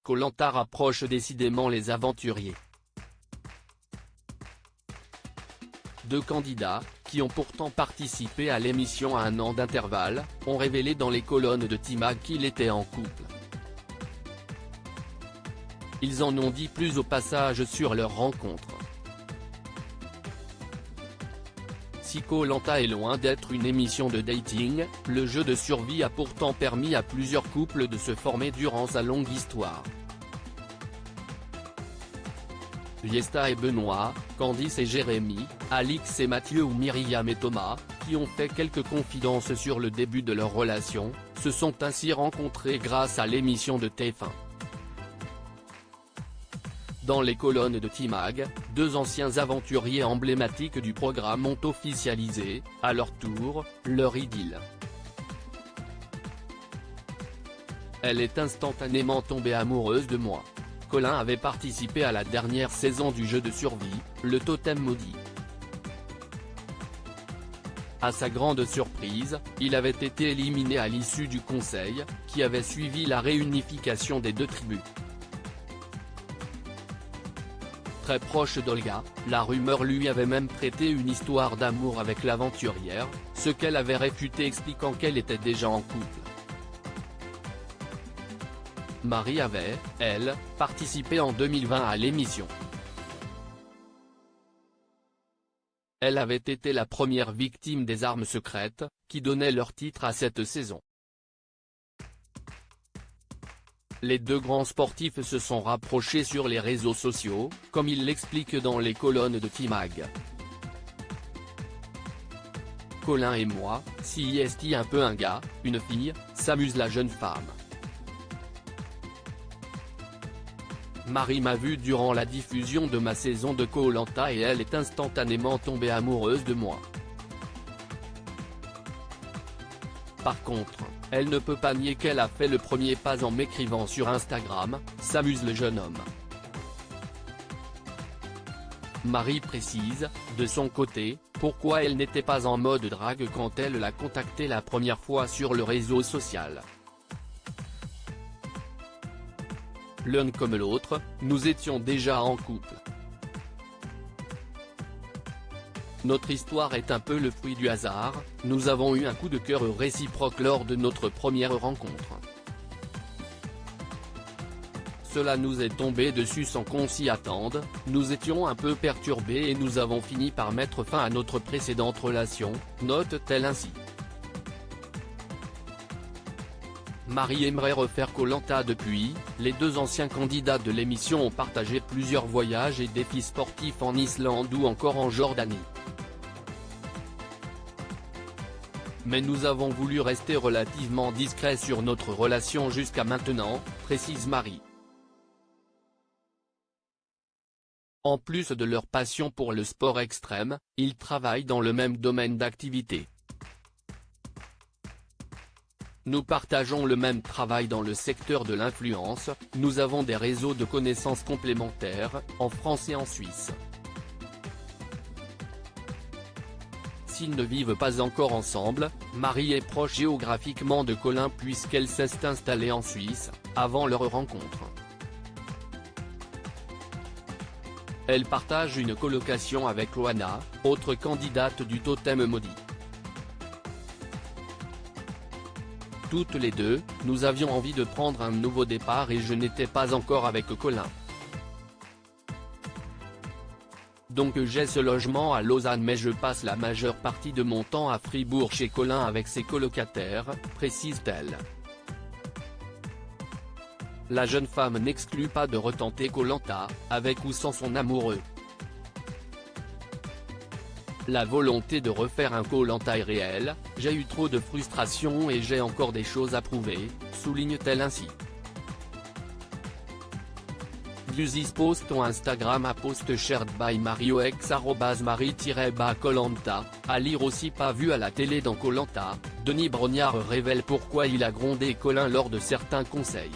Koh Lanta rapproche décidément les aventuriers. Deux candidats, qui ont pourtant participé à l'émission à un an d'intervalle, ont révélé dans les colonnes de T-Mag qu'ils étaient en couple. Ils en ont dit plus au passage sur leur rencontre. Si Koh Lanta est loin d'être une émission de dating, le jeu de survie a pourtant permis à plusieurs couples de se former durant sa longue histoire. Liesta et Benoît, Candice et Jérémy, Alix et Mathieu ou Myriam et Thomas, qui ont fait quelques confidences sur le début de leur relation, se sont ainsi rencontrés grâce à l'émission de TF1. Dans les colonnes de T-Mag, deux anciens aventuriers emblématiques du programme ont officialisé, à leur tour, leur idylle. Elle est instantanément tombée amoureuse de moi. Colin avait participé à la dernière saison du jeu de survie, le Totem Maudit. À sa grande surprise, il avait été éliminé à l'issue du conseil, qui avait suivi la réunification des deux tribus. Très proche d'Olga, la rumeur lui avait même prêté une histoire d'amour avec l'aventurière, ce qu'elle avait réfuté expliquant qu'elle était déjà en couple. Marie avait, elle, participé en 2020 à l'émission. Elle avait été la première victime des armes secrètes, qui donnaient leur titre à cette saison. Les deux grands sportifs se sont rapprochés sur les réseaux sociaux, comme il l'explique dans les colonnes de T-Mag. Colin et moi, si est un peu un gars, une fille, s'amuse la jeune femme. Marie m'a vu durant la diffusion de ma saison de Koh Lanta et elle est instantanément tombée amoureuse de moi. Par contre, elle ne peut pas nier qu'elle a fait le premier pas en m'écrivant sur Instagram, s'amuse le jeune homme. Marie précise, de son côté, pourquoi elle n'était pas en mode drague quand elle l'a contacté la première fois sur le réseau social. L'un comme l'autre, nous étions déjà en couple. Notre histoire est un peu le fruit du hasard, nous avons eu un coup de cœur réciproque lors de notre première rencontre. Cela nous est tombé dessus sans qu'on s'y attende, nous étions un peu perturbés et nous avons fini par mettre fin à notre précédente relation, note-t-elle ainsi. Marie aimerait refaire Koh Lanta depuis, les deux anciens candidats de l'émission ont partagé plusieurs voyages et défis sportifs en Islande ou encore en Jordanie. Mais nous avons voulu rester relativement discrets sur notre relation jusqu'à maintenant, précise Marie. En plus de leur passion pour le sport extrême, ils travaillent dans le même domaine d'activité. Nous partageons le même travail dans le secteur de l'influence, nous avons des réseaux de connaissances complémentaires, en France et en Suisse. S'ils ne vivent pas encore ensemble, Marie est proche géographiquement de Colin puisqu'elle s'est installée en Suisse, avant leur rencontre. Elle partage une colocation avec Loana, autre candidate du Totem Maudit. Toutes les deux, nous avions envie de prendre un nouveau départ et je n'étais pas encore avec Colin. Donc j'ai ce logement à Lausanne mais je passe la majeure partie de mon temps à Fribourg chez Colin avec ses colocataires, précise-t-elle. La jeune femme n'exclut pas de retenter Koh Lanta, avec ou sans son amoureux. La volonté de refaire un Koh Lanta est réelle, j'ai eu trop de frustration et j'ai encore des choses à prouver, souligne-t-elle ainsi. Guzis post ton Instagram à post shared by mariox @marie-Koh Lanta, à lire aussi pas vu à la télé dans Koh Lanta, Denis Brognard révèle pourquoi il a grondé Colin lors de certains conseils.